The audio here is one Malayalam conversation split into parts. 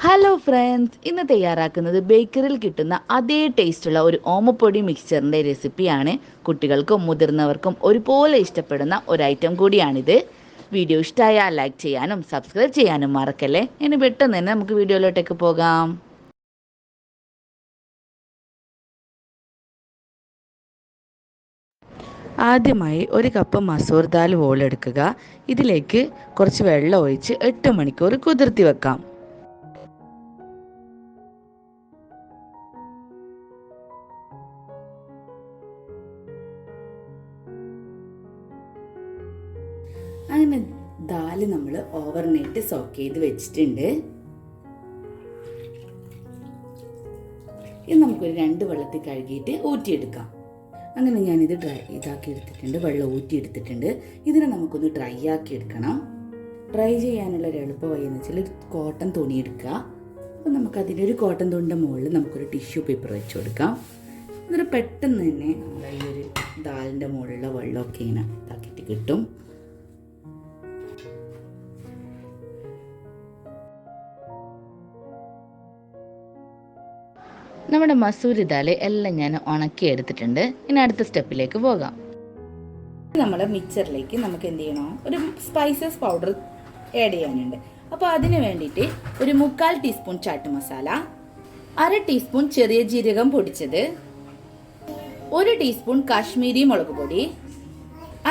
ഹലോ ഫ്രണ്ട്സ്, ഇന്ന് തയ്യാറാക്കുന്നത് ബേക്കറിയിൽ കിട്ടുന്ന അതേ ടേസ്റ്റുള്ള ഒരു ഓമപ്പൊടി മിക്സ്ചറിൻ്റെ റെസിപ്പിയാണ്. കുട്ടികൾക്കും മുതിർന്നവർക്കും ഒരുപോലെ ഇഷ്ടപ്പെടുന്ന ഒരു ഐറ്റം കൂടിയാണിത്. വീഡിയോ ഇഷ്ടമായാൽ ലൈക്ക് ചെയ്യാനും സബ്സ്ക്രൈബ് ചെയ്യാനും മറക്കല്ലേ. ഇനി പെട്ടെന്ന് തന്നെ നമുക്ക് വീഡിയോയിലോട്ടേക്ക് പോകാം. ആദ്യമായി ഒരു കപ്പ് മസൂർ ദാൽ വോൾ എടുക്കുക. ഇതിലേക്ക് കുറച്ച് വെള്ളം ഒഴിച്ച് 8 മണിക്കൂർ കുതിർത്തി വെക്കാം. അങ്ങനെ ദാല് നമ്മൾ ഓവർനൈറ്റ് സോക്ക് ചെയ്ത് വെച്ചിട്ടുണ്ട്. ഇത് നമുക്കൊരു 2 വെള്ളത്തിൽ കഴുകിയിട്ട് ഊറ്റിയെടുക്കാം. അങ്ങനെ ഞാനിത് ഇതാക്കി എടുത്തിട്ടുണ്ട്, വെള്ളം ഊറ്റിയെടുത്തിട്ടുണ്ട്. ഇതിനെ നമുക്കൊന്ന് ഡ്രൈ ആക്കി എടുക്കണം. ഡ്രൈ ചെയ്യാനുള്ള ഒരു എളുപ്പ വഴി എന്ന് വെച്ചാൽ ഒരു കോട്ടൺ തുണി എടുക്കുക. അപ്പോൾ നമുക്കതിൻ്റെ ഒരു കോട്ടൺ തുണിൻ്റെ മുകളിൽ നമുക്കൊരു ടിഷ്യൂ പേപ്പർ വെച്ച് കൊടുക്കാം. എന്നിട്ട് പെട്ടെന്ന് തന്നെ നമ്മുടെ ഈ ഒരു ദാലിൻ്റെ മുകളിലുള്ള വെള്ളമൊക്കെ ഇങ്ങനെ ഇതാക്കിയിട്ട് കിട്ടും. നമ്മുടെ മസൂരി ദാൽ എല്ലാം ഞാൻ ഉണക്കി എടുത്തിട്ടുണ്ട്. ഇനി അടുത്ത സ്റ്റെപ്പിലേക്ക് പോകാം. നമ്മുടെ മിക്സറിലേക്ക് നമുക്ക് എന്ത് ചെയ്യണോ, ഒരു സ്പൈസസ് പൗഡർ ആഡ് ചെയ്യാനുണ്ട്. അപ്പോൾ അതിന് വേണ്ടിയിട്ട് ഒരു 3/4 ടീസ്പൂൺ ചാട്ട് മസാല, 1/2 ടീസ്പൂൺ ചെറിയ ജീരകം പൊടിച്ചത്, 1 ടീസ്പൂൺ കാശ്മീരി മുളക് പൊടി,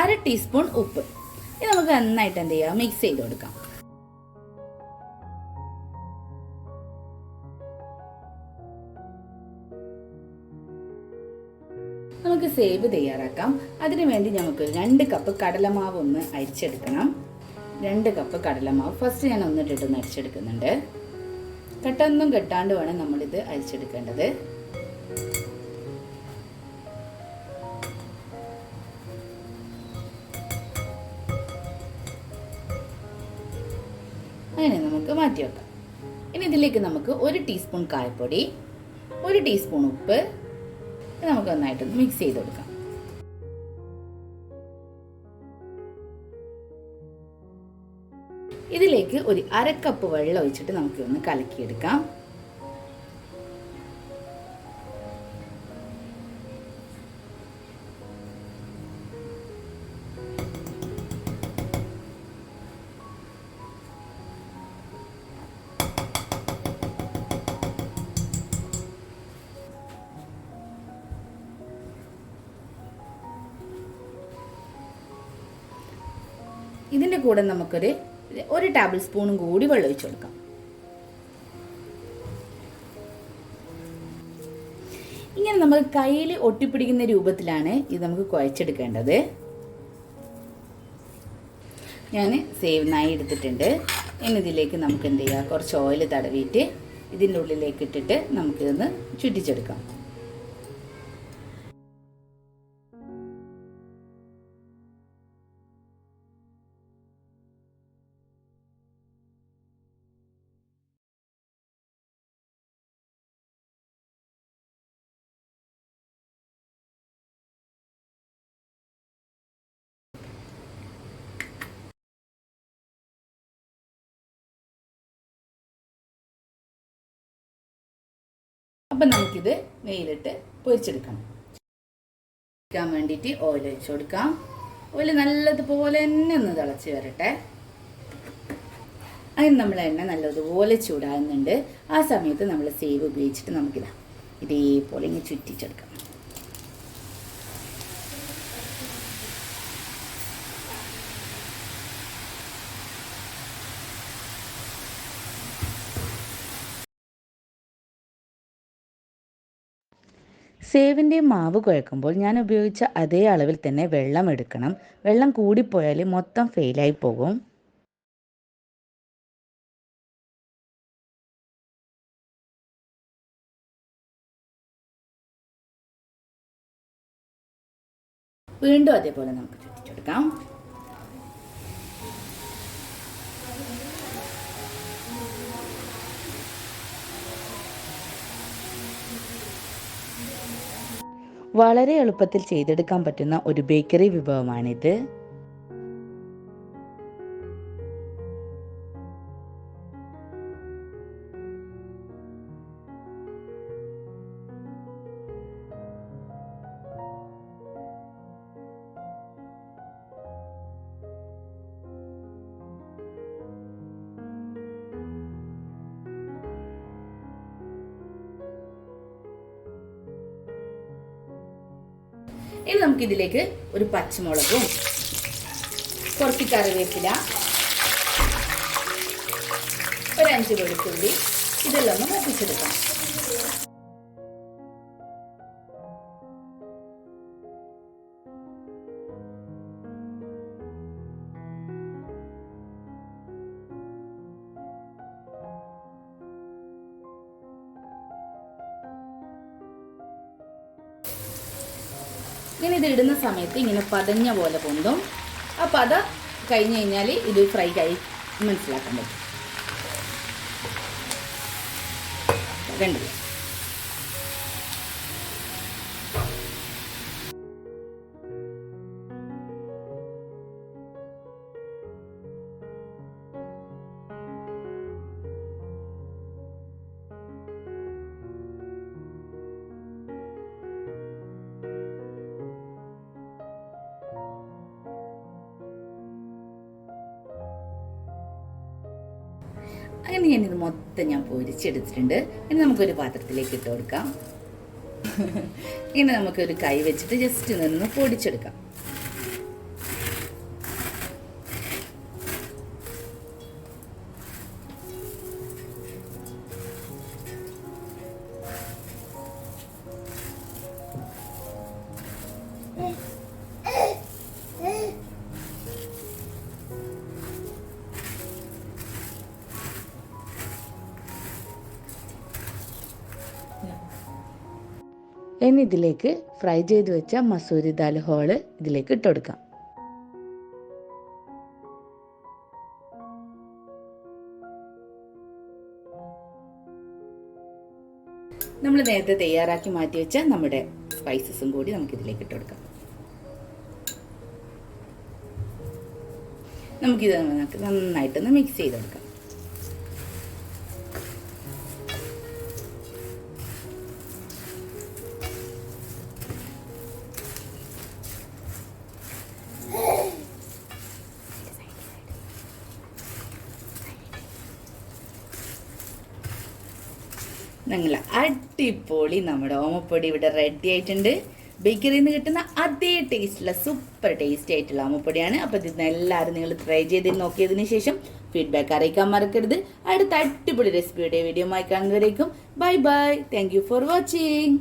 1/2 ടീസ്പൂൺ ഉപ്പ്. ഇത് നമുക്ക് നന്നായിട്ട് എന്ത് ചെയ്യാം, മിക്സ് ചെയ്ത് കൊടുക്കാം. നമുക്ക് സേവ് തയ്യാറാക്കാം. അതിനു വേണ്ടി നമുക്ക് 2 കപ്പ് കടലമാവ് ഒന്ന് അരിച്ചെടുക്കണം. 2 കപ്പ് കടലമാവ് ഫസ്റ്റ് ഞാൻ ഒന്നിട്ടിട്ടൊന്ന് അരിച്ചെടുക്കുന്നുണ്ട്. കെട്ടൊന്നും കെട്ടാണ്ട് വേണം നമ്മളിത് അരിച്ചെടുക്കേണ്ടത്. അങ്ങനെ നമുക്ക് മാറ്റി വെക്കാം. ഇനി ഇതിലേക്ക് നമുക്ക് 1 ടീസ്പൂൺ കായപ്പൊടി, 1 ടീസ്പൂൺ ഉപ്പ് നമുക്ക് നന്നായിട്ടൊന്ന് മിക്സ് ചെയ്ത് കൊടുക്കാം. ഇതിലേക്ക് ഒരു 1/2 കപ്പ് വെള്ളം ഒഴിച്ചിട്ട് നമുക്ക് ഒന്ന് കലക്കിയെടുക്കാം. ഇതിൻ്റെ കൂടെ നമുക്കൊരു 1 ടേബിൾ സ്പൂണും കൂടി വെള്ളം ഒഴിച്ചു കൊടുക്കാം. ഇങ്ങനെ നമ്മൾ കയ്യിൽ ഒട്ടിപ്പിടിക്കുന്ന രൂപത്തിലാണ് ഇത് നമുക്ക് കുഴച്ചെടുക്കേണ്ടത്. ഞാൻ സേവനായി എടുത്തിട്ടുണ്ട്. ഇനി ഇതിലേക്ക് നമുക്ക് എന്ത് ചെയ്യാം, കുറച്ച് ഓയിൽ തടവിയിട്ട് ഇതിൻ്റെ ഉള്ളിലേക്ക് ഇട്ടിട്ട് നമുക്കിതൊന്ന് ചുറ്റിച്ചെടുക്കാം. അപ്പം നമുക്കിത് നെയ്യിലിട്ട് പൊരിച്ചെടുക്കണം. പൊരിക്കാൻ വേണ്ടിയിട്ട് ഓയിൽ ഒഴിച്ചു കൊടുക്കാം. ഓയിൽ നല്ലതുപോലെ തന്നെ ഒന്ന് തിളച്ച് വരട്ടെ. അതിന് നമ്മൾ എണ്ണ നല്ലതുപോലെ ചൂടാകുന്നുണ്ട്. ആ സമയത്ത് നമ്മൾ സേവ് ഉപയോഗിച്ചിട്ട് നമുക്കിതാ ഇതേപോലെ ഇങ്ങനെ ചുറ്റിച്ചെടുക്കാം. സേവിൻ്റെ മാവ് കുഴക്കുമ്പോൾ ഞാൻ ഉപയോഗിച്ച അതേ അളവിൽ തന്നെ വെള്ളം എടുക്കണം. വെള്ളം കൂടിപ്പോയാൽ മൊത്തം ഫെയിലായി പോകും. വീണ്ടും അതേപോലെ നമുക്ക് ചുറ്റിച്ചെടുക്കാം. വളരെ എളുപ്പത്തിൽ ചെയ്തെടുക്കാൻ പറ്റുന്ന ഒരു ബേക്കറി വിഭവമാണിത്. ഇനി നമുക്കിതിലേക്ക് ഒരു പച്ചമുളകും കുറച്ച് കറിവേപ്പില, ഒരു 5 വെളുത്തുള്ളി ഇതെല്ലാം ഒന്ന് മൂപ്പിച്ചെടുക്കാം. ഇങ്ങനെ ഇത് ഇടുന്ന സമയത്ത് ഇങ്ങനെ പതഞ്ഞ പോലെ പൊന്തും. ആ പത കഴിഞ്ഞ് കഴിഞ്ഞാൽ ഇത് ഫ്രൈ ആയി മനസ്സിലാക്കാൻ പറ്റും. കണ്ടില്ലേ? അങ്ങനെ ഞാനിത് മൊത്തം ഞാൻ പൊരിച്ചെടുത്തിട്ടുണ്ട്. ഇനി നമുക്കൊരു പാത്രത്തിലേക്ക് ഇട്ട് കൊടുക്കാം. ഇനി നമുക്കൊരു കൈ വെച്ചിട്ട് ജസ്റ്റ് നിന്ന് പൊടിച്ചെടുക്കാം. ഇനി ഇതിലേക്ക് ഫ്രൈ ചെയ്ത് വെച്ച മസൂരി ദാൽ ഹോള് ഇതിലേക്ക് ഇട്ട് കൊടുക്കാം. നമ്മൾ നേരത്തെ തയ്യാറാക്കി മാറ്റി വെച്ച നമ്മുടെ സ്പൈസസും കൂടി നമുക്ക് ഇതിലേക്ക് ഇട്ട് കൊടുക്കാം. നമുക്കിത് നന്നായിട്ടൊന്ന് മിക്സ് ചെയ്ത് കൊടുക്കാം. ഞങ്ങൾ അടിപൊളി നമ്മുടെ ഓമപ്പൊടി ഇവിടെ റെഡി ആയിട്ടുണ്ട്. ബേക്കറിയിൽ നിന്ന് കിട്ടുന്ന അതേ ടേസ്റ്റുള്ള സൂപ്പർ ടേസ്റ്റി ആയിട്ടുള്ള ഓമപ്പൊടിയാണ്. അപ്പോൾ ഇത് എല്ലാവരും നിങ്ങൾ ട്രൈ ചെയ്ത് നോക്കിയതിന് ശേഷം ഫീഡ്ബാക്ക് അറിയിക്കാൻ മറക്കരുത്. അടുത്ത അടിപൊളി റെസിപ്പിയുടെ വീഡിയോ ആയി കാണുന്നവരേക്കും bye bye. Thank you for watching.